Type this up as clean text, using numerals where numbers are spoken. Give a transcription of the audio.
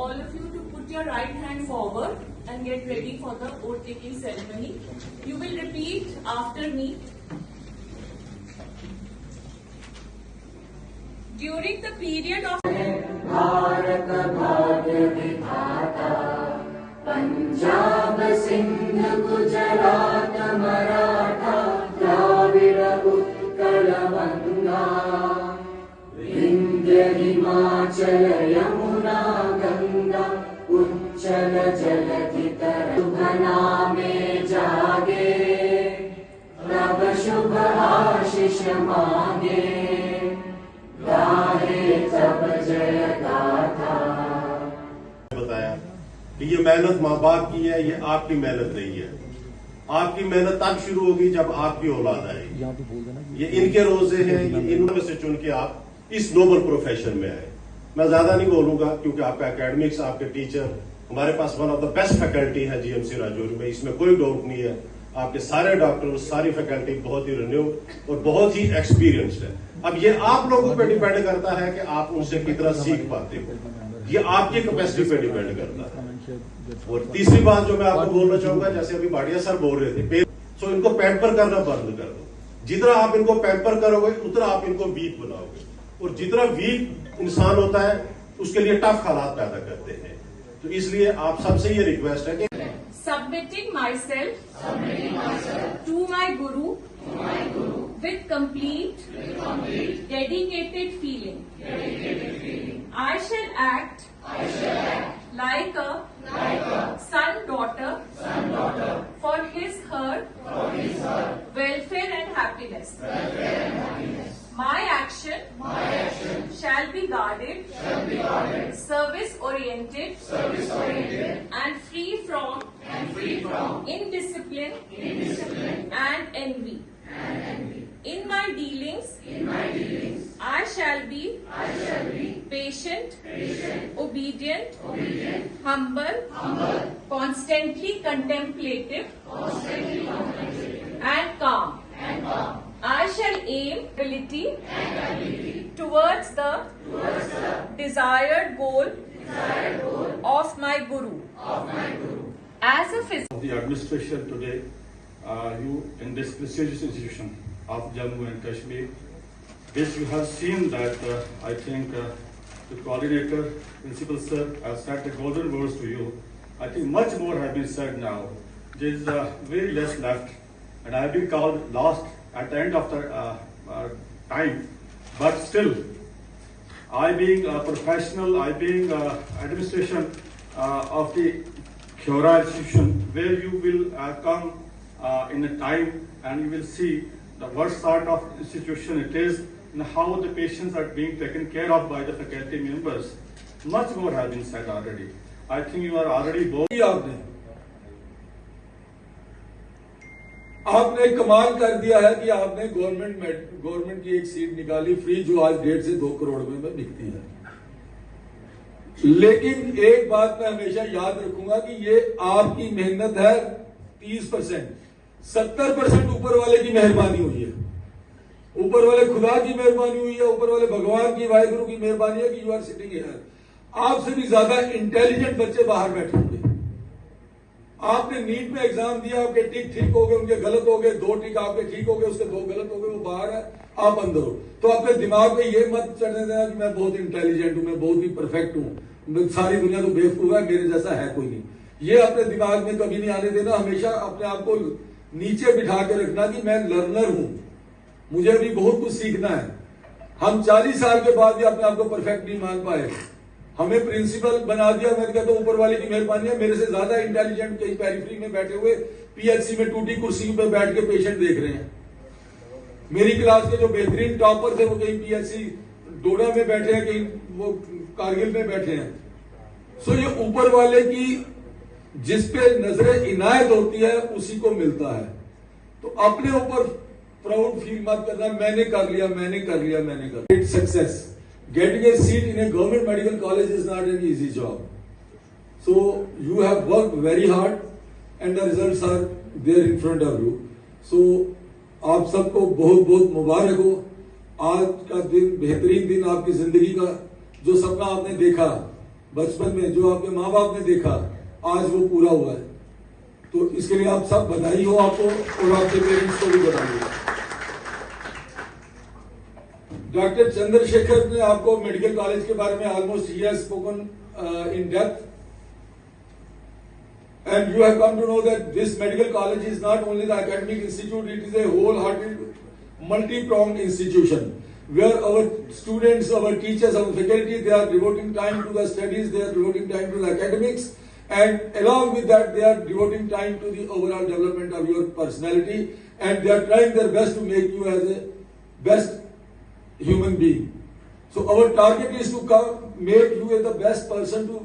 all of you to put your right hand forward and get ready for the oath taking ceremony. You will repeat after me. During the period of Bharat भाग्य विधाता पंजाब सिंध गुजरात मराठा द्राविड़ उत्कल गंगा विंध्य हिमाचल यमुना गंगा उच्चल जलधि शुभ नामे जागे तब शुभ आशीष मांगे बताया कि ये मेहनत माँ बाप की है, ये आपकी मेहनत नहीं है। आपकी मेहनत तब शुरू होगी जब आपकी औलाद आएगी। ये इनके रोजे हैं, ये इनमें से चुन के आप इस नोबल प्रोफेशन में आए। मैं ज्यादा नहीं बोलूंगा क्योंकि आपका एकेडमिक्स, आपके टीचर, हमारे पास one of the best faculty है जीएमसी राजौरी में, इसमें कोई डाउट नहीं है। आपके सारे डॉक्टर, सारी फैकल्टी बहुत ही रिन्यू और बहुत ही एक्सपीरियंस्ड है। अब ये आप लोगों पे डिपेंड करता है कि आप उनसे कितना सीख पाते हो, ये आपकी कैपेसिटी पे डिपेंड करता है। और तीसरी बात जो मैं आपको बोलना चाहूंगा, जैसे अभी भाटिया सर बोल रहे थे, तो इनको पैम्पर करना बंद कर दो। जितना आप इनको पैम्पर करोगे उतना आप इनको वीक बनाओगे, और जितना वीक इंसान होता है उसके लिए टफ हालात पैदा करते हैं। तो इसलिए आप सबसे ये रिक्वेस्ट है कि submitting myself to my guru with complete dedicated feeling. I shall act like a son daughter for his her welfare and happiness. My action shall be guarded, service oriented, and free from indiscipline and envy. In my dealings, I shall be patient, obedient, humble, constantly contemplative, and calm. I shall aim ability towards the desired goal of my guru. As a physician, The administration today, you in this prestigious institution of Jammu and Kashmir, which you have seen that I think the coordinator, principal sir, has said the golden words to you. I think much more have been said now. There is very less left, and I have been called last at the end of the time, but still, I being a professional, I being administration of the Khyora institution, where you will come in a time and you will see the what sort of institution it is and how the patients are being taken care of by the faculty members. Much more has been said already. I think you are already both. आपने कमाल कर दिया है कि आपने government की एक seat निकाली फ्री, जो आज 1.5 से 2 करोड़ में बिकती है। लेकिन एक बात मैं हमेशा याद रखूंगा कि ये आपकी मेहनत है 30%, 70% ऊपर वाले की मेहरबानी हुई है, ऊपर वाले खुदा की मेहरबानी हुई है, ऊपर वाले भगवान की, वाहिगुरु की मेहरबानी है कि यू आर सिटिंग हियर। आपसे भी ज्यादा इंटेलिजेंट बच्चे बाहर बैठे होंगे। आपने नीट में एग्जाम दिया, आपके टिक ठीक हो गए, उनके गलत हो गए, 2 टिक आपके ठीक हो गए, उसके 2 गलत हो गए, वो बाहर है, आप अंदर हो। तो अपने दिमाग में ये मत चढ़ने देना कि मैं बहुत इंटेलिजेंट हूं, मैं बहुत ही परफेक्ट हूं, सारी दुनिया तो बेवकूफ है, मेरे जैसा है कोई नहीं। ये अपने दिमाग में कभी नहीं आने देना। हमेशा अपने आप को नीचे बिठा के रखना कि मैं लर्नर हूं, मुझे भी बहुत कुछ सीखना है। हम 40 साल के बाद भी अपने आप को परफेक्ट नहीं मान पाए। हमें प्रिंसिपल बना दिया। मैं कहता हूं ऊपर वाले की मेहरबानी है। मेरे से ज्यादा इंटेलिजेंट कहीं पेरिफेरी में बैठे हुए पीएचसी में टूटी कुर्सी पे बैठ के पेशेंट देख रहे हैं। मेरी क्लास के जो बेहतरीन टॉपर थे वो कहीं पीएचसी डोडा में बैठे हैं, कहीं वो कारगिल में बैठे हैं। सो ये ऊपर वाले की जिस पे नजर इनायत होती है उसी को मिलता है। तो अपने ऊपर प्राउड फील मत करना, मैंने कर लिया, मैंने कर लिया, मैंने कर लिया। Success getting a seat in a government medical college is not an easy job. So you have worked very hard and the results are there in front of you. So आप सबको बहुत बहुत मुबारक हो। आज का दिन बेहतरीन दिन आपकी जिंदगी का। जो सपना आपने देखा बचपन में जो आपके माँ बाप ने देखा आज वो पूरा हुआ है। तो इसके लिए आप सब बधाई हो आपको और आपके पेरेंट्स को भी बधाई हो। डॉक्टर चंद्रशेखर ने आपको मेडिकल कॉलेज के बारे में almost he has spoken in depth, and you have come to know that this medical college is not only the academic institute, it is a wholehearted, multi-pronged institution where our students, our teachers, our faculty, they are devoting time to the studies, they are devoting time to the academics, and along with that, they are devoting time to the overall development of your personality, and they are trying their best to make you as a best human being. So our target is to make you as the best person to